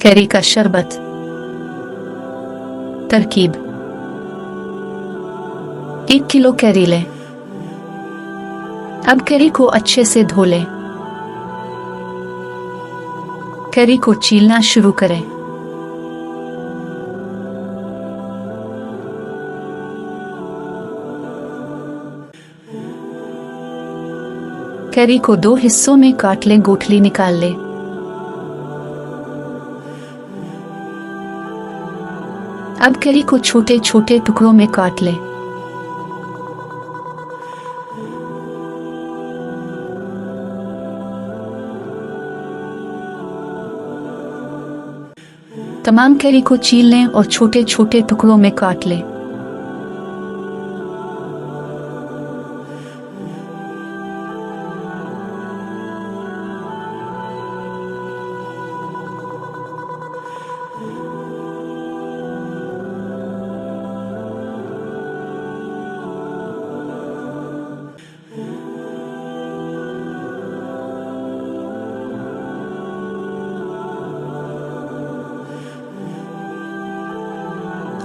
Carry का शरबत। तरकीब: 1 किलो कैरी लें। अब कैरी को अच्छे से धो लें। कैरी को छीलना शुरू करें। कैरी को 2 हिस्सों में काट लें, गुठली निकाल लें। अब कैरी को छोटे छोटे टुकड़ों में काट लें। तमाम कैरी को छील लें और छोटे छोटे टुकड़ों में काट लें।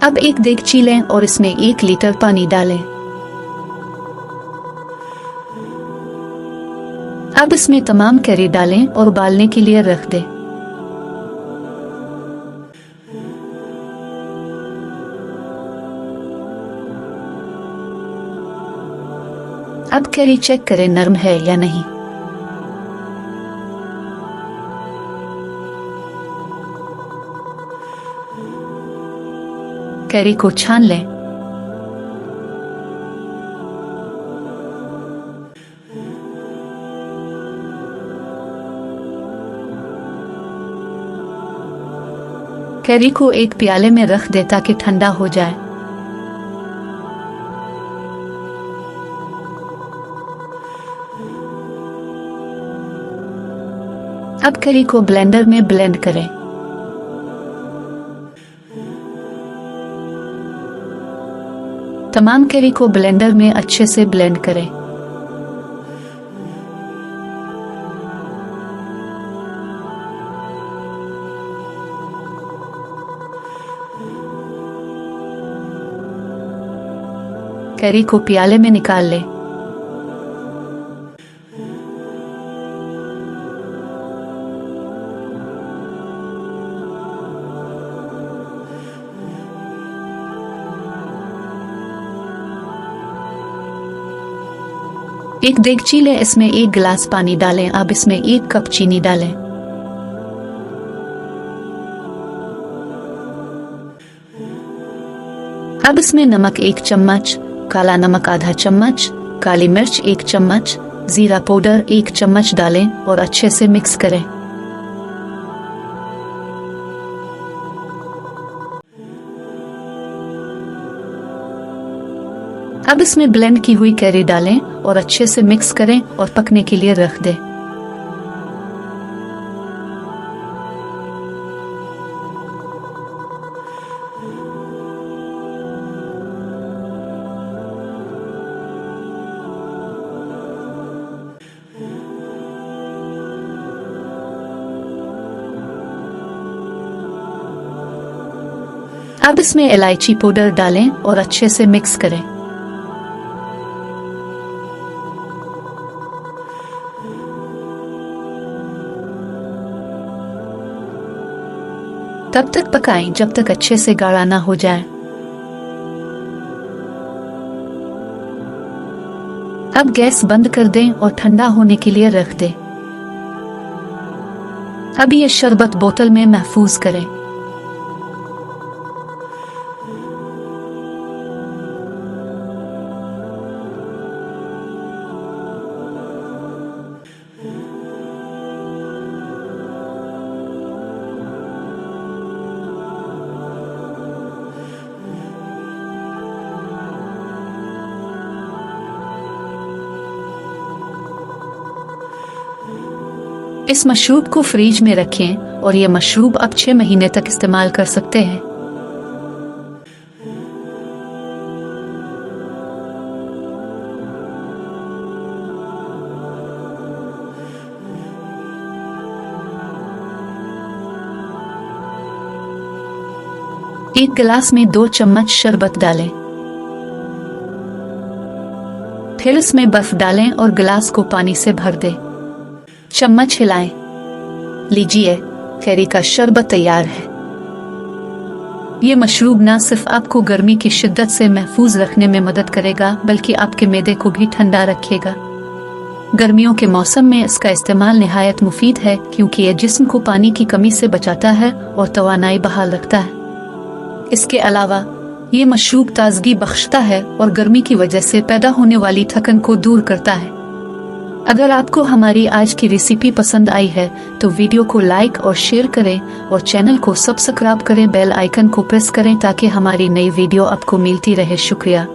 अब एक देगची लें और इसमें 1 लीटर पानी डालें। अब इसमें तमाम कैरी डालें और उबालने के लिए रख दें। अब कैरी चेक करें नरम है या नहीं। कैरी को छान लें। कैरी को एक प्याले में रख दें ताकि ठंडा हो जाए। अब कैरी को ब्लेंडर में ब्लेंड करें। तमाम कैरी को ब्लेंडर में अच्छे से ब्लेंड करें। कैरी को प्याले में निकाल लें। एक देगची लें, इसमें 1 गिलास पानी डालें। अब इसमें 1 कप चीनी डालें। अब इसमें नमक 1 चम्मच, काला नमक आधा चम्मच, काली मिर्च 1 चम्मच, जीरा पाउडर 1 चम्मच डालें और अच्छे से मिक्स करें। अब इसमें ब्लेंड की हुई कैरी डालें और अच्छे से मिक्स करें और पकने के लिए रख दें। अब इसमें इलायची पाउडर डालें और अच्छे से मिक्स करें। तब तक पकाएं जब तक अच्छे से गाढ़ा ना हो जाए। अब गैस बंद कर दें और ठंडा होने के लिए रख दें। अब ये शरबत बोतल में महफूज करें। इस मशरूब को फ्रिज में रखें और यह मशरूब आप 6 महीने तक इस्तेमाल कर सकते हैं। एक गिलास में 2 चम्मच शरबत डालें। फिर इसमें बर्फ डालें और गिलास को पानी से भर दें। चम्मच हिलाएं। लीजिए, कैरी का शरबत तैयार है। ये मशरूब न सिर्फ आपको गर्मी की शिद्दत से महफूज रखने में मदद करेगा, बल्कि आपके मैदे को भी ठंडा रखेगा। गर्मियों के मौसम में इसका इस्तेमाल निहायत मुफीद है, क्योंकि यह जिस्म को पानी की कमी से बचाता है और तवानाई बहाल रखता है। इसके अलावा ये मशरूब ताजगी बख्शता है और गर्मी की वजह से पैदा होने वाली थकन को दूर करता है। अगर आपको हमारी आज की रेसिपी पसंद आई है तो वीडियो को लाइक और शेयर करें और चैनल को सब्सक्राइब करें, बेल आइकन को प्रेस करें ताकि हमारी नई वीडियो आपको मिलती रहे। शुक्रिया।